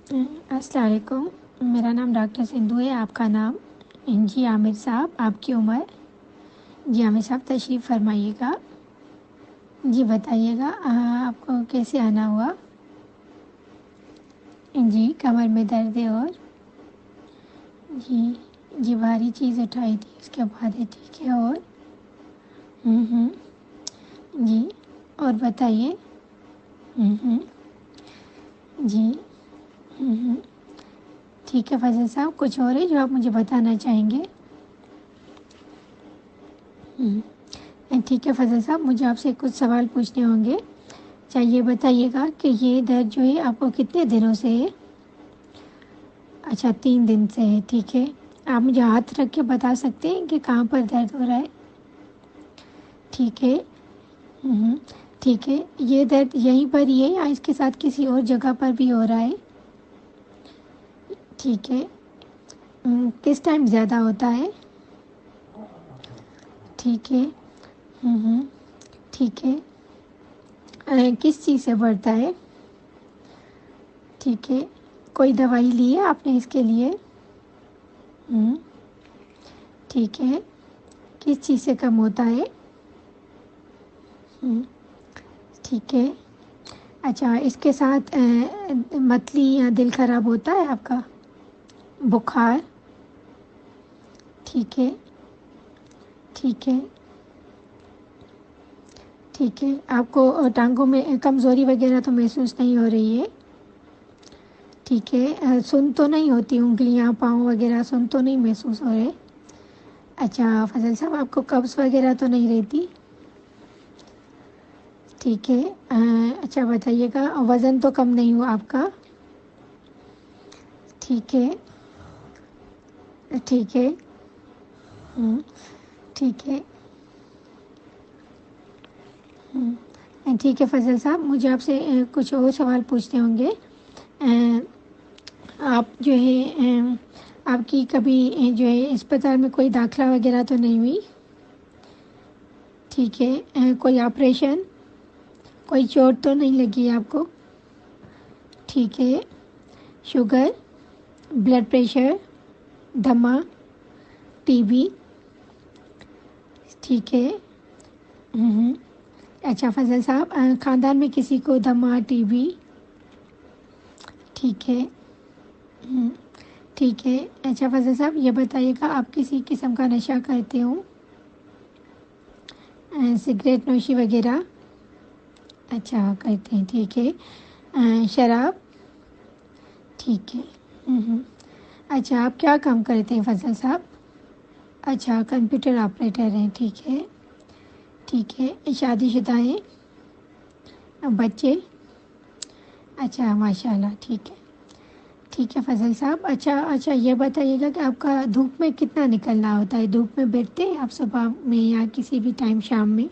السلام علیکم، میرا نام ڈاکٹر سندھو ہے۔ آپ کا نام؟ جی عامر صاحب، آپ کی عمر؟ جی عامر صاحب تشریف فرمائیے گا۔ جی بتائیے گا آپ کو کیسے آنا ہوا؟ جی کمر میں درد ہے اور جی بھاری چیز اٹھائی تھی اس کے بعد ہے، ٹھیک ہے، اور جی اور بتائیے۔ جی ٹھیک ہے فضل صاحب، کچھ اور ہے جو آپ مجھے بتانا چاہیں گے؟ ٹھیک ہے فضل صاحب، مجھے آپ سے کچھ سوال پوچھنے ہوں گے۔ اچھا یہ بتائیے گا کہ یہ درد جو ہے آپ کو کتنے دنوں سے ہے؟ اچھا 3 دن سے ہے، ٹھیک ہے۔ آپ مجھے ہاتھ رکھ کے بتا سکتے ہیں کہ کہاں پر درد ہو رہا ہے؟ ٹھیک ہے، ٹھیک ہے۔ یہ درد یہیں پر ہی ہے یا اس کے ساتھ کسی اور جگہ پر بھی ہو رہا ہے؟ ٹھیک ہے۔ کس ٹائم زیادہ ہوتا ہے؟ ٹھیک ہے، ٹھیک ہے۔ کس چیز سے بڑھتا ہے؟ ٹھیک ہے۔ کوئی دوائی لی ہے آپ نے اس کے لیے؟ ٹھیک ہے۔ کس چیز سے کم ہوتا ہے؟ ٹھیک ہے۔ اچھا اس کے ساتھ متلی یا دل خراب ہوتا ہے آپ کا؟ بخار؟ ٹھیک ہے، ٹھیک ہے، ٹھیک ہے۔ آپ کو ٹانگوں میں کمزوری وغیرہ تو محسوس نہیں ہو رہی ہے؟ ٹھیک ہے۔ سن تو نہیں ہوتی انگلیاں پاؤں وغیرہ، سن تو نہیں محسوس ہو رہے؟ اچھا فضل صاحب آپ کو قبض وغیرہ تو نہیں رہتی؟ ٹھیک ہے۔ اچھا بتائیے گا وزن تو کم نہیں ہوا آپ کا؟ ٹھیک ہے، ٹھیک ہے، ٹھیک ہے، ٹھیک ہے فضل صاحب، مجھے آپ سے کچھ اور سوال پوچھنے ہوں گے۔ آپ جو ہے آپ کی کبھی جو ہے اسپتال میں کوئی داخلہ وغیرہ تو نہیں ہوئی؟ ٹھیک ہے۔ کوئی آپریشن، کوئی چوٹ تو نہیں لگی ہے آپ کو؟ ٹھیک ہے۔ شوگر، بلڈ پریشر، دمہ، ٹی بی؟ ٹھیک ہے۔ اچھا فضل صاحب خاندان میں کسی کو دمہ، ٹی بی؟ ٹھیک ہے، ٹھیک ہے۔ اچھا فضل صاحب یہ بتائیے گا آپ کسی قسم کا نشہ کرتے ہوں؟ سگریٹ نوشی وغیرہ؟ اچھا کرتے ہیں، ٹھیک ہے۔ شراب؟ ٹھیک ہے۔ اچھا آپ کیا کام کرتے ہیں فضل صاحب؟ اچھا کمپیوٹر آپریٹر ہیں، ٹھیک ہے، ٹھیک ہے۔ شادی شدہ ہیں؟ بچے؟ اچھا ماشاء اللہ، ٹھیک ہے، ٹھیک ہے فضل صاحب۔ اچھا یہ بتائیے گا کہ آپ کا دھوپ میں کتنا نکلنا ہوتا ہے؟ دھوپ میں بیٹھتے ہیں آپ صبح میں یا کسی بھی ٹائم شام میں؟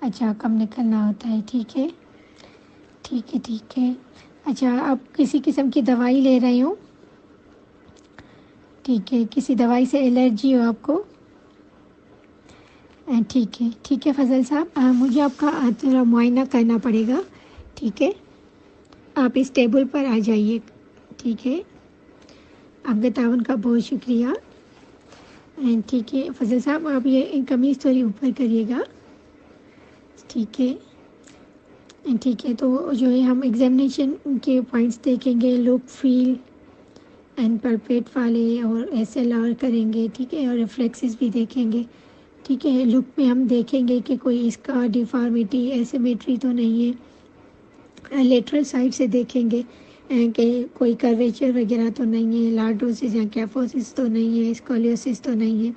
اچھا کم نکلنا ہوتا ہے، ٹھیک ہے، ٹھیک ہے، ٹھیک ہے۔ اچھا آپ کسی قسم کی دوائی لے رہے ہوں؟ ٹھیک ہے۔ کسی دوائی سے الرجی ہو آپ کو؟ ٹھیک ہے، ٹھیک ہے فضل صاحب، مجھے آپ کا تھوڑا معائنہ کرنا پڑے گا، ٹھیک ہے؟ آپ اس ٹیبل پر آ جائیے، ٹھیک ہے؟ آپ کے تعاون کا بہت شکریہ۔ ٹھیک ہے فضل صاحب، آپ یہ قمیض تھوڑی اوپر کریے گا، ٹھیک ہے، ٹھیک ہے۔ تو جو ہے ہم ایگزامینیشن کے پوائنٹس دیکھیں گے، لک، فیل اینڈ پلپیٹ والے، اور ایس ایل آر کریں گے، ٹھیک ہے، اور ریفلیکسز بھی دیکھیں گے، ٹھیک ہے۔ لک میں ہم دیکھیں گے کہ کوئی اس کا ڈیفارمیٹی، ایسیمیٹری تو نہیں ہے۔ لیٹرل سائڈ سے دیکھیں گے کہ کوئی کرویچر وغیرہ تو نہیں ہے، لارڈوسس یا کیفوسس تو نہیں ہے، اسکولیوسس تو نہیں ہے۔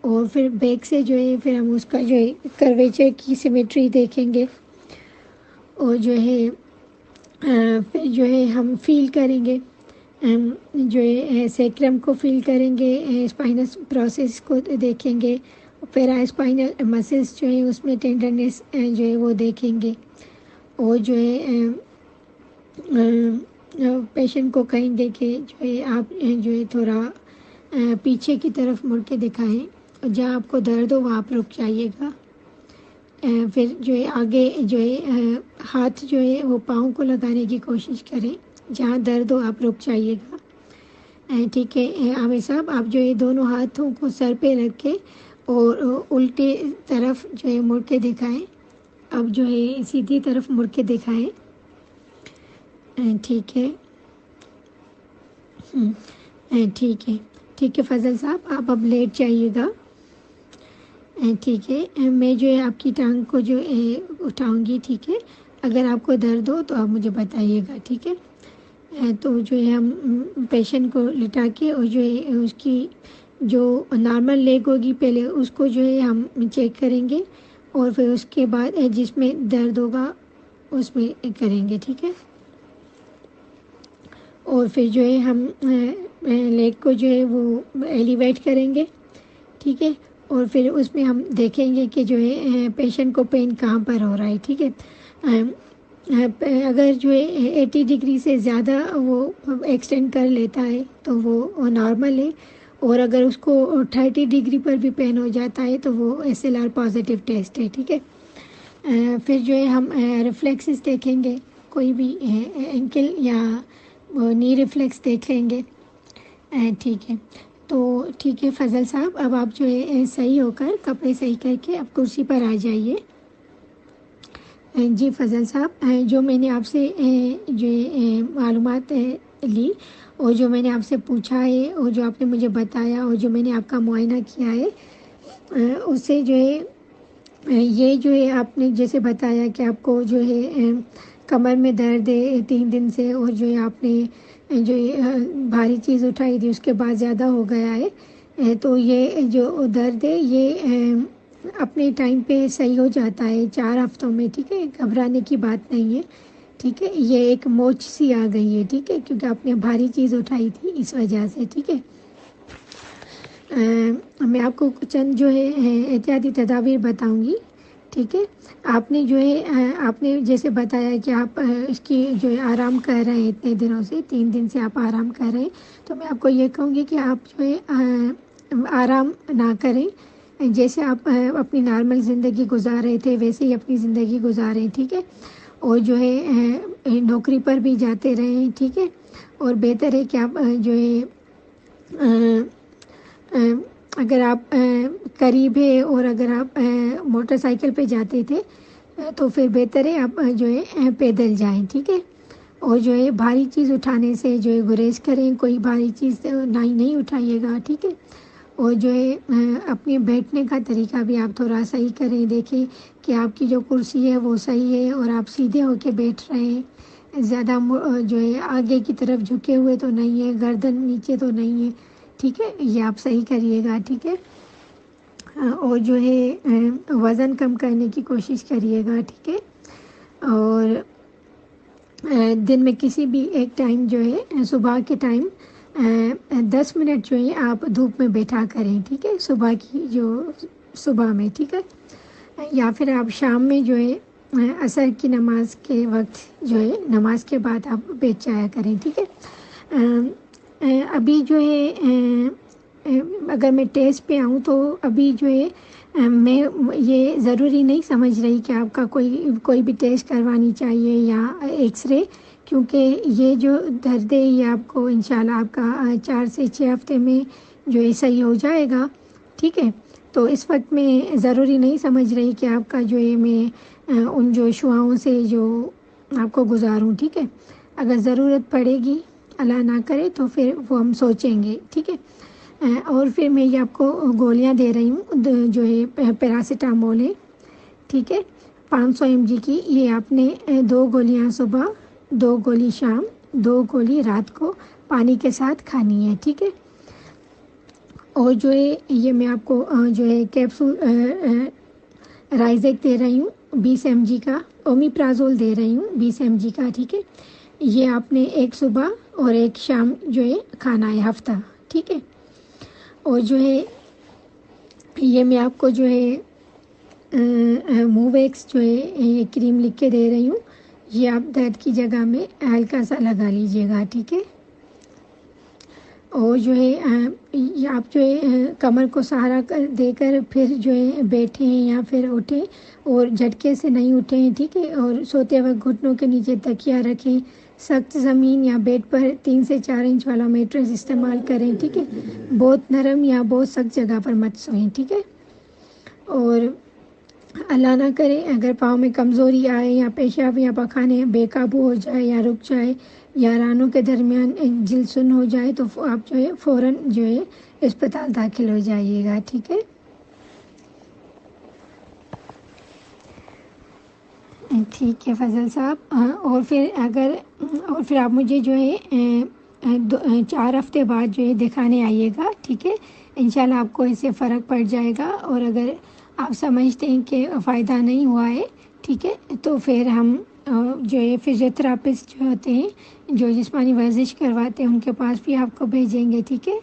اور پھر بیک سے جو ہے پھر ہم اس کا جو ہے کرویچر کی سیمیٹری دیکھیں گے، اور جو ہے پھر جو ہے ہم فیل کریں گے، جو ہے سیکرم کو فیل کریں گے، اسپائنس پروسیس کو دیکھیں گے، پیرا اسپائنل مسلس جو ہے اس میں ٹینڈرنیس جو ہے وہ دیکھیں گے، اور جو ہے پیشنٹ کو کہیں گے کہ جو ہے آپ جو ہے تھوڑا پیچھے کی طرف مڑ کے دکھائیں، اور جہاں آپ کو درد ہو وہاں آپ رک جائیے گا۔ پھر جو ہے آگے جو ہے ہاتھ جو ہے وہ پاؤں کو لگانے کی کوشش کریں، جہاں درد ہو آپ رک جائیے گا. ٹھیک ہے عامر صاحب، آپ جو ہے دونوں ہاتھوں کو سر پہ رکھ کے اور الٹے طرف جو ہے مڑ کے دکھائیں. اب جو ہے سیدھی طرف مڑ کے دکھائیں. ٹھیک ہے. ٹھیک ہے. ٹھیک ہے فضل صاحب، آپ اب لیٹ جائیے گا. ٹھیک ہے. میں جو ہے آپ کی ٹانگ کو جو ہے اٹھاؤں گی. ٹھیک ہے. اگر آپ کو درد ہو تو آپ مجھے بتائیے گا. ٹھیک ہے. تو جو ہے ہم پیشنٹ کو لٹا کے اور جو ہے اس کی جو نارمل لیگ ہوگی پہلے اس کو جو ہے ہم چیک کریں گے، اور پھر اس کے بعد جس میں درد ہوگا اس میں کریں گے. ٹھیک ہے. اور پھر جو ہے ہم لیگ کو جو ہے وہ ایلیویٹ کریں گے. ٹھیک ہے. اور پھر اس میں ہم دیکھیں گے کہ جو ہے پیشنٹ کو پین کہاں پر ہو رہا ہے. ٹھیک ہے. اگر جو ہے 80 ڈگری سے زیادہ وہ ایکسٹینڈ کر لیتا ہے تو وہ نارمل ہے، اور اگر اس کو 30 ڈگری پر بھی پین ہو جاتا ہے تو وہ SLR پازیٹیو ٹیسٹ ہے. ٹھیک ہے. پھر جو ہے ہم ریفلیکسز دیکھیں گے، کوئی بھی اینکل یا نی ریفلیکس دیکھ لیں گے. ٹھیک ہے. تو ٹھیک ہے فضل صاحب، اب آپ جو ہے صحیح ہو کر کپڑے صحیح کر کے اب کرسی پر آ جائیے. جی فضل صاحب، جو میں نے آپ سے جو معلومات لی اور جو میں نے آپ سے پوچھا ہے اور جو آپ نے مجھے بتایا اور جو میں نے آپ کا معائنہ کیا ہے، اس سے جو ہے یہ جو ہے آپ نے جیسے بتایا کہ آپ کو جو ہے کمر میں درد ہے 3 دن سے، اور جو ہے آپ نے جو بھاری چیز اٹھائی تھی اس کے بعد زیادہ ہو گیا ہے، تو یہ جو درد ہے یہ اپنے ٹائم پہ صحیح ہو جاتا ہے 4 ہفتوں میں. ٹھیک ہے. گھبرانے کی بات نہیں ہے. ٹھیک ہے. یہ ایک موچ سی آ گئی ہے. ٹھیک ہے. کیونکہ آپ نے بھاری چیز اٹھائی تھی اس وجہ سے. ٹھیک ہے. میں آپ کو چند جو ہے احتیاطی تدابیر بتاؤں گی. ٹھیک ہے. آپ نے جو ہے آپ نے جیسے بتایا کہ آپ اس کی جو ہے آرام کر رہے ہیں اتنے دنوں سے، 3 دن سے آپ آرام کر رہے ہیں، تو میں آپ کو یہ کہوں گی کہ آپ جو ہے آرام نہ کریں. جیسے آپ اپنی نارمل زندگی گزار رہے تھے ویسے ہی اپنی زندگی گزاریں. ٹھیک ہے. اور جو ہے نوکری پر بھی جاتے رہیں. ٹھیک ہے. اور بہتر ہے کہ آپ جو ہے اگر آپ قریب ہے اور اگر آپ موٹر سائیکل پہ جاتے تھے تو پھر بہتر ہے آپ جو ہے پیدل جائیں. ٹھیک ہے. اور جو ہے بھاری چیز اٹھانے سے جو ہے گریز کریں، کوئی بھاری چیز نہیں اٹھائیے گا. ٹھیک ہے. اور جو ہے اپنے بیٹھنے کا طریقہ بھی آپ تھوڑا صحیح کریں، دیکھیں کہ آپ کی جو کرسی ہے وہ صحیح ہے اور آپ سیدھے ہو کے بیٹھ رہے ہیں، زیادہ جو ہے آگے کی طرف جھکے ہوئے تو نہیں ہے، گردن نیچے تو نہیں ہے. ٹھیک ہے. یہ آپ صحیح کریے گا. ٹھیک ہے. اور جو ہے وزن کم کرنے کی کوشش کریے گا. ٹھیک ہے. اور دن میں کسی بھی ایک ٹائم جو ہے صبح کے ٹائم 10 منٹ جو ہے آپ دھوپ میں بیٹھا کریں. ٹھیک ہے. صبح کی جو صبح میں. ٹھیک ہے. یا پھر آپ شام میں جو ہے عصر کی نماز کے وقت جو ہے نماز کے بعد آپ بیٹھ جایا کریں. ٹھیک ہے. ابھی جو ہے اگر میں ٹیسٹ پہ آؤں تو ابھی جو ہے میں یہ ضروری نہیں سمجھ رہی کہ آپ کا کوئی بھی ٹیسٹ کروانی چاہیے یا ایکس رے، کیونکہ یہ جو درد ہے یہ آپ کو انشاءاللہ آپ کا 4 سے 6 ہفتے میں جو ہے صحیح ہو جائے گا. ٹھیک ہے. تو اس وقت میں ضروری نہیں سمجھ رہی کہ آپ کا جو ہے میں ان جو شعاؤں سے جو آپ کو گزاروں. ٹھیک ہے. اگر ضرورت پڑے گی اللہ نہ کرے تو پھر وہ ہم سوچیں گے. ٹھیک ہے. اور پھر میں یہ آپ کو گولیاں دے رہی ہوں جو ہے پیراسیٹامول ہے. ٹھیک ہے. 500 mg کی. یہ آپ نے 2 گولیاں صبح، 2 گولی شام، 2 گولی رات کو پانی کے ساتھ کھانی ہے. ٹھیک ہے. اور جو ہے یہ میں آپ کو جو ہے کیپسول رائزیک دے رہی ہوں 20 mg کا، اومیپرازول دے رہی ہوں 20 mg کا. ٹھیک ہے. یہ آپ نے ایک صبح اور ایک شام جو ہے کھانا ہے ہفتہ. ٹھیک ہے. اور جو ہے یہ میں آپ کو جو ہے موویکس جو ہے یہ کریم لکھ کے دے رہی ہوں، یہ آپ درد کی جگہ میں ہلکا سا لگا لیجئے گا. ٹھیک ہے. اور جو ہے آپ جو ہے کمر کو سہارا دے کر پھر جو ہے بیٹھیں یا پھر اٹھیں اور جھٹکے سے نہیں اٹھیں. ٹھیک ہے. اور سوتے وقت گھٹنوں کے نیچے تکیہ رکھیں سخت زمین یا بیڈ پر 3 سے 4 انچ والا میٹریس استعمال کریں، ٹھیک ہے۔ بہت نرم یا بہت سخت جگہ پر مت سوئیں، ٹھیک ہے۔ اور اللہ نہ کرے اگر پاؤں میں کمزوری آئے یا پیشاب یا پخانے بے قابو ہو جائے یا رک جائے یا رانوں کے درمیان جلد سن ہو جائے تو آپ جو ہے فوراً جو ہے اسپتال داخل ہو جائیے گا، ٹھیک ہے۔ ٹھیک ہے فضل صاحب، اور پھر آپ مجھے جو ہے 4 ہفتے بعد جو ہے دکھانے آئیے گا، ٹھیک ہے۔ انشاءاللہ آپ کو اس سے فرق پڑ جائے گا، اور اگر آپ سمجھتے ہیں کہ فائدہ نہیں ہوا ہے، ٹھیک ہے، تو پھر ہم جو ہے فزیوتھراپسٹ جو ہوتے ہیں جو جسمانی ورزش کرواتے ہیں ان کے پاس بھی آپ کو بھیجیں گے، ٹھیک ہے۔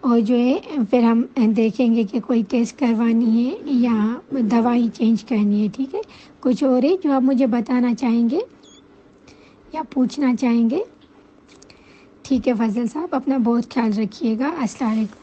اور جو ہے پھر ہم دیکھیں گے کہ کوئی ٹیسٹ کروانی ہے یا دوائی چینج کرنی ہے، ٹھیک ہے۔ کچھ اور ہے جو آپ مجھے بتانا چاہیں گے یا پوچھنا چاہیں گے؟ ٹھیک ہے فضل صاحب، اپنا بہت خیال رکھیے گا۔ السلام علیکم۔